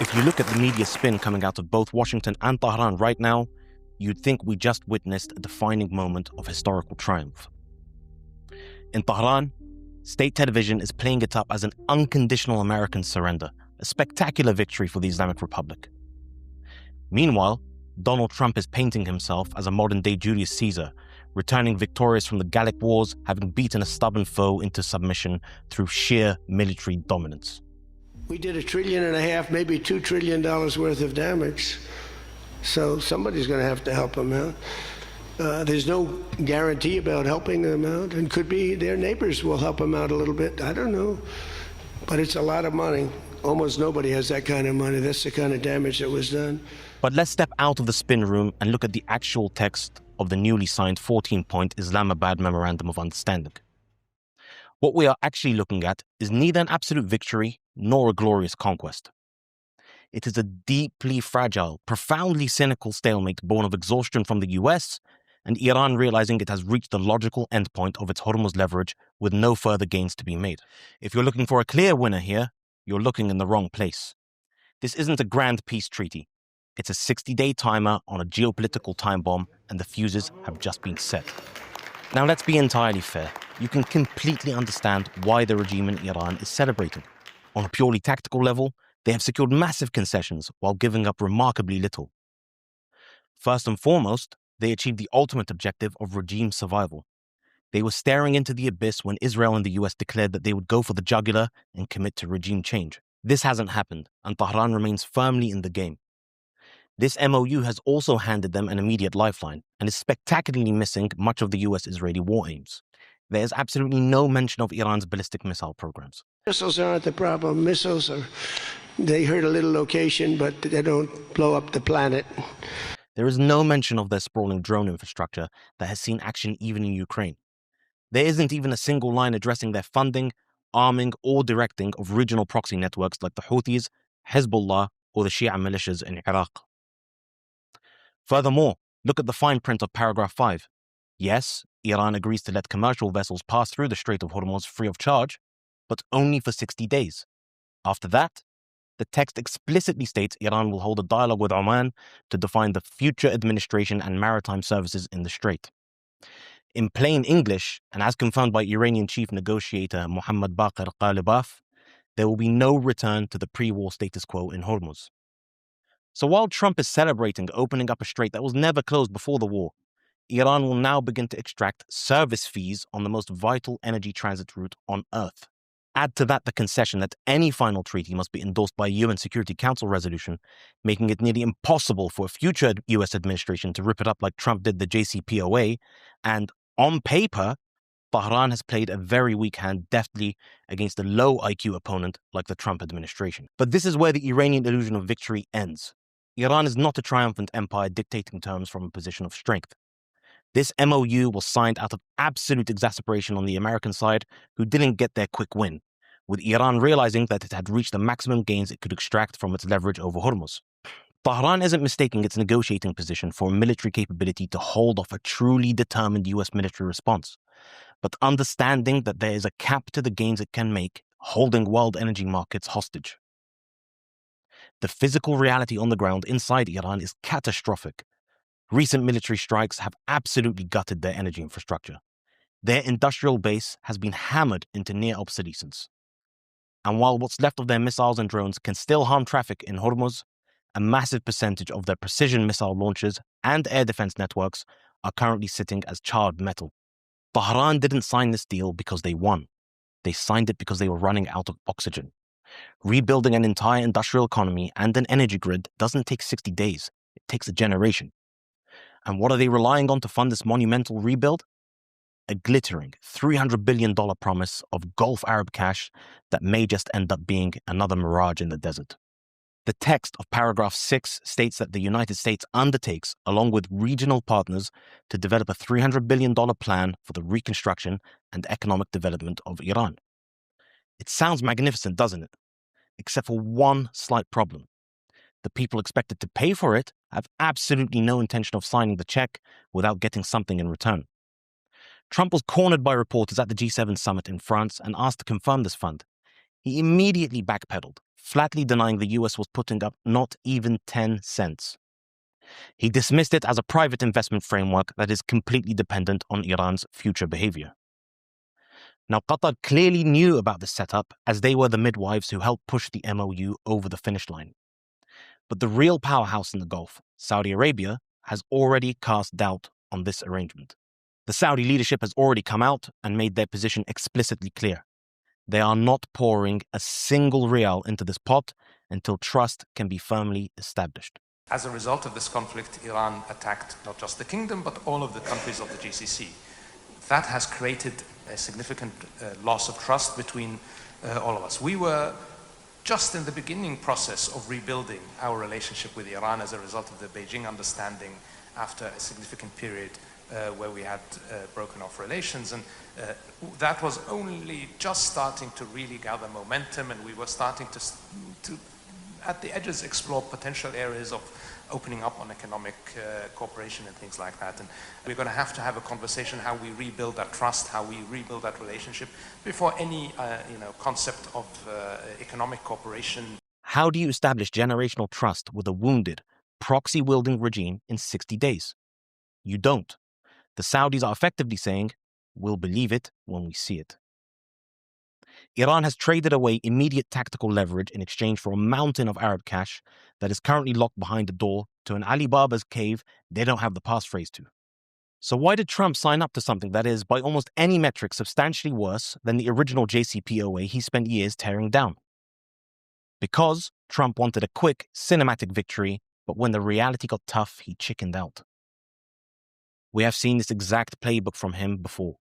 If you look at the media spin coming out of both Washington and Tehran right now, you'd think we just witnessed a defining moment of historical triumph. In Tehran, state television is playing it up as an unconditional American surrender, a spectacular victory for the Islamic Republic. Meanwhile, Donald Trump is painting himself as a modern-day Julius Caesar, returning victorious from the Gallic Wars, having beaten a stubborn foe into submission through sheer military dominance. We did $1.5 trillion, maybe $2 trillion worth of damage. So somebody's going to have to help them out. There's no guarantee about helping them out, and could be their neighbors will help them out a little bit. I don't know. But it's a lot of money. Almost nobody has that kind of money. That's the kind of damage that was done. But let's step out of the spin room and look at the actual text of the newly signed 14-point Islamabad Memorandum of Understanding. What we are actually looking at is neither an absolute victory nor a glorious conquest. It is a deeply fragile, profoundly cynical stalemate born of exhaustion from the US and Iran realizing it has reached the logical endpoint of its Hormuz leverage with no further gains to be made. If you're looking for a clear winner here, you're looking in the wrong place. This isn't a grand peace treaty. It's a 60-day timer on a geopolitical time bomb, and the fuses have just been set. Now, let's be entirely fair. You can completely understand why the regime in Iran is celebrating. On a purely tactical level, they have secured massive concessions while giving up remarkably little. First and foremost, they achieved the ultimate objective of regime survival. They were staring into the abyss when Israel and the US declared that they would go for the jugular and commit to regime change. This hasn't happened, and Tehran remains firmly in the game. This MOU has also handed them an immediate lifeline and is spectacularly missing much of the US-Israeli war aims. There is absolutely no mention of Iran's ballistic missile programs. Missiles aren't the problem. They hurt a little location, but they don't blow up the planet. There is no mention of their sprawling drone infrastructure that has seen action even in Ukraine. There isn't even a single line addressing their funding, arming, or directing of regional proxy networks like the Houthis, Hezbollah, or the Shia militias in Iraq. Furthermore, look at the fine print of paragraph 5. Yes, Iran agrees to let commercial vessels pass through the Strait of Hormuz free of charge, but only for 60 days. After that, the text explicitly states Iran will hold a dialogue with Oman to define the future administration and maritime services in the Strait. In plain English, and as confirmed by Iranian chief negotiator Mohammad Baqir Ghalibaf, there will be no return to the pre-war status quo in Hormuz. So while Trump is celebrating opening up a strait that was never closed before the war, Iran will now begin to extract service fees on the most vital energy transit route on Earth. Add to that the concession that any final treaty must be endorsed by a UN Security Council resolution, making it nearly impossible for a future US administration to rip it up like Trump did the JCPOA, and on paper, Tehran has played a very weak hand deftly against a low IQ opponent like the Trump administration. But this is where the Iranian illusion of victory ends. Iran is not a triumphant empire dictating terms from a position of strength. This MOU was signed out of absolute exasperation on the American side, who didn't get their quick win, with Iran realizing that it had reached the maximum gains it could extract from its leverage over Hormuz. Tehran isn't mistaking its negotiating position for a military capability to hold off a truly determined US military response, but understanding that there is a cap to the gains it can make, holding world energy markets hostage. The physical reality on the ground inside Iran is catastrophic. Recent military strikes have absolutely gutted their energy infrastructure. Their industrial base has been hammered into near obsolescence. And while what's left of their missiles and drones can still harm traffic in Hormuz, a massive percentage of their precision missile launchers and air defense networks are currently sitting as charred metal. Tehran didn't sign this deal because they won. They signed it because they were running out of oxygen. Rebuilding an entire industrial economy and an energy grid doesn't take 60 days. It takes a generation. And what are they relying on to fund this monumental rebuild? A glittering $300 billion promise of Gulf Arab cash that may just end up being another mirage in the desert. The text of paragraph 6 states that the United States undertakes, along with regional partners, to develop a $300 billion plan for the reconstruction and economic development of Iran. It sounds magnificent, doesn't it? Except for one slight problem. The people expected to pay for it have absolutely no intention of signing the check without getting something in return. Trump was cornered by reporters at the G7 summit in France and asked to confirm this fund. He immediately backpedaled, flatly denying the US was putting up not even 10 cents. He dismissed it as a private investment framework that is completely dependent on Iran's future behavior. Now, Qatar clearly knew about this setup, as they were the midwives who helped push the MOU over the finish line. But the real powerhouse in the Gulf, Saudi Arabia, has already cast doubt on this arrangement. The Saudi leadership has already come out and made their position explicitly clear. They are not pouring a single rial into this pot until trust can be firmly established. As a result of this conflict, Iran attacked not just the kingdom, but all of the countries of the GCC. That has created a significant loss of trust between all of us. We were just in the beginning process of rebuilding our relationship with Iran as a result of the Beijing understanding after a significant period where we had broken off relations. And that was only just starting to really gather momentum, and we were starting to at the edges explore potential areas of opening up on economic cooperation and things like that. And we're going to have a conversation how we rebuild that trust, how we rebuild that relationship before any concept of economic cooperation. How do you establish generational trust with a wounded, proxy-wielding regime in 60 days? You don't. The Saudis are effectively saying, we'll believe it when we see it. Iran has traded away immediate tactical leverage in exchange for a mountain of Arab cash that is currently locked behind the door to an Alibaba's cave they don't have the passphrase to. So why did Trump sign up to something that is, by almost any metric, substantially worse than the original JCPOA he spent years tearing down? Because Trump wanted a quick, cinematic victory, but when the reality got tough, he chickened out. We have seen this exact playbook from him before.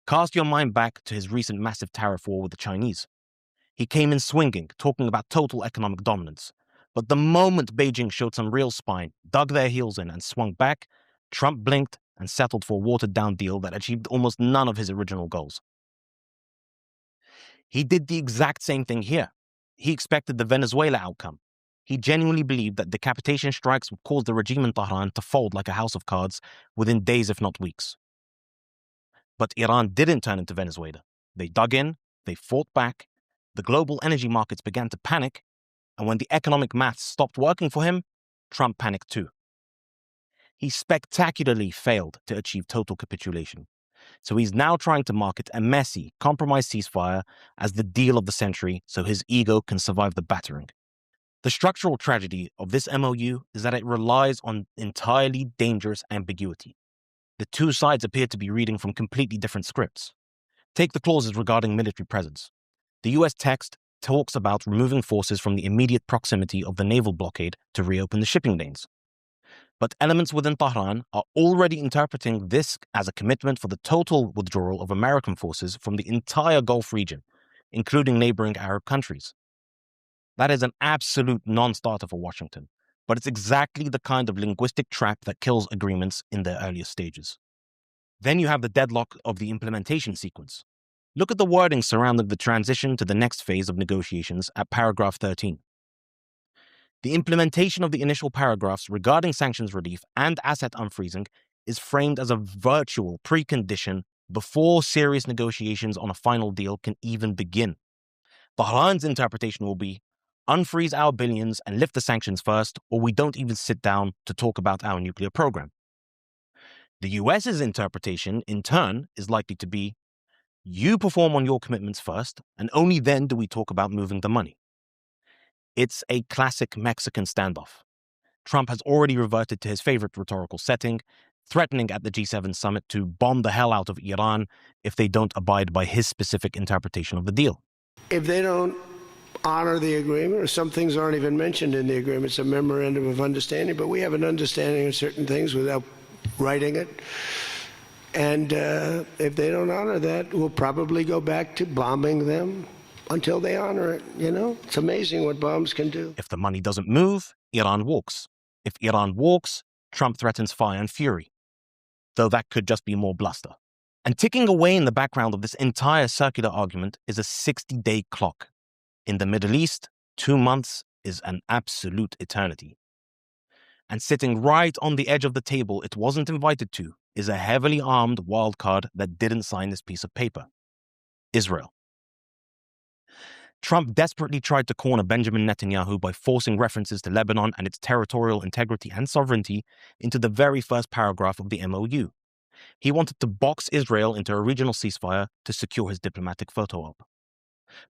Cast your mind back to his recent massive tariff war with the Chinese. He came in swinging, talking about total economic dominance. But the moment Beijing showed some real spine, dug their heels in and swung back, Trump blinked and settled for a watered-down deal that achieved almost none of his original goals. He did the exact same thing here. He expected the Venezuela outcome. He genuinely believed that decapitation strikes would cause the regime in Tehran to fold like a house of cards within days, if not weeks. But Iran didn't turn into Venezuela. They dug in, they fought back, the global energy markets began to panic, and when the economic maths stopped working for him, Trump panicked too. He spectacularly failed to achieve total capitulation. So he's now trying to market a messy, compromised ceasefire as the deal of the century so his ego can survive the battering. The structural tragedy of this MOU is that it relies on entirely dangerous ambiguity. The two sides appear to be reading from completely different scripts. Take the clauses regarding military presence. The US text talks about removing forces from the immediate proximity of the naval blockade to reopen the shipping lanes. But elements within Tehran are already interpreting this as a commitment for the total withdrawal of American forces from the entire Gulf region, including neighboring Arab countries. That is an absolute non-starter for Washington, but it's exactly the kind of linguistic trap that kills agreements in their earliest stages. Then you have the deadlock of the implementation sequence. Look at the wording surrounding the transition to the next phase of negotiations at paragraph 13. The implementation of the initial paragraphs regarding sanctions relief and asset unfreezing is framed as a virtual precondition before serious negotiations on a final deal can even begin. Tehran's interpretation will be, unfreeze our billions and lift the sanctions first, or we don't even sit down to talk about our nuclear program. The US's interpretation, in turn, is likely to be, you perform on your commitments first, and only then do we talk about moving the money. It's a classic Mexican standoff. Trump has already reverted to his favorite rhetorical setting, threatening at the G7 summit to bomb the hell out of Iran if they don't abide by his specific interpretation of the deal. If they don't honor the agreement, or some things aren't even mentioned in the agreement, it's a memorandum of understanding, but we have an understanding of certain things without writing it. And if they don't honor that, we'll probably go back to bombing them until they honor it. It's amazing what bombs can do. If the money doesn't move, Iran walks. If Iran walks, Trump threatens fire and fury. Though that could just be more bluster. And ticking away in the background of this entire circular argument is a 60-day clock. In the Middle East, 2 months is an absolute eternity. And sitting right on the edge of the table it wasn't invited to is a heavily armed wildcard that didn't sign this piece of paper. Israel. Trump desperately tried to corner Benjamin Netanyahu by forcing references to Lebanon and its territorial integrity and sovereignty into the very first paragraph of the MOU. He wanted to box Israel into a regional ceasefire to secure his diplomatic photo op.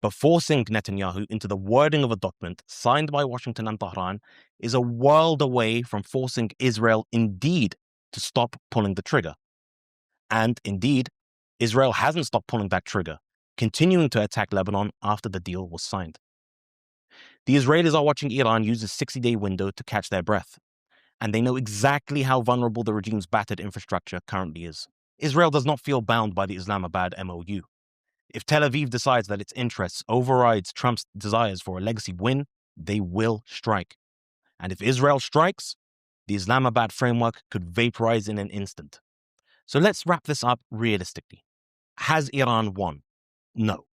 But forcing Netanyahu into the wording of a document signed by Washington and Tehran is a world away from forcing Israel indeed to stop pulling the trigger. And indeed, Israel hasn't stopped pulling that trigger, continuing to attack Lebanon after the deal was signed. The Israelis are watching Iran use a 60-day window to catch their breath, and they know exactly how vulnerable the regime's battered infrastructure currently is. Israel does not feel bound by the Islamabad MOU. If Tel Aviv decides that its interests overrides Trump's desires for a legacy win, they will strike. And if Israel strikes, the Islamabad framework could vaporize in an instant. So let's wrap this up realistically. Has Iran won? No.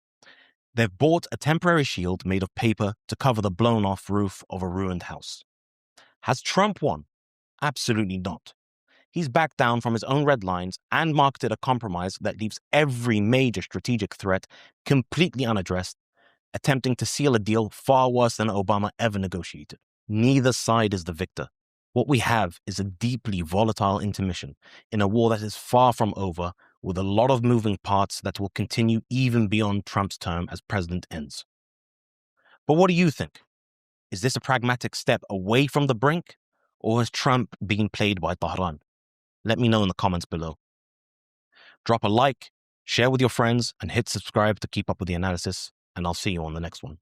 They've bought a temporary shield made of paper to cover the blown-off roof of a ruined house. Has Trump won? Absolutely not. He's backed down from his own red lines and marketed a compromise that leaves every major strategic threat completely unaddressed, attempting to seal a deal far worse than Obama ever negotiated. Neither side is the victor. What we have is a deeply volatile intermission in a war that is far from over, with a lot of moving parts that will continue even beyond Trump's term as president ends. But what do you think? Is this a pragmatic step away from the brink, or has Trump been played by Tehran? Let me know in the comments below. Drop a like, share with your friends, and hit subscribe to keep up with the analysis, and I'll see you on the next one.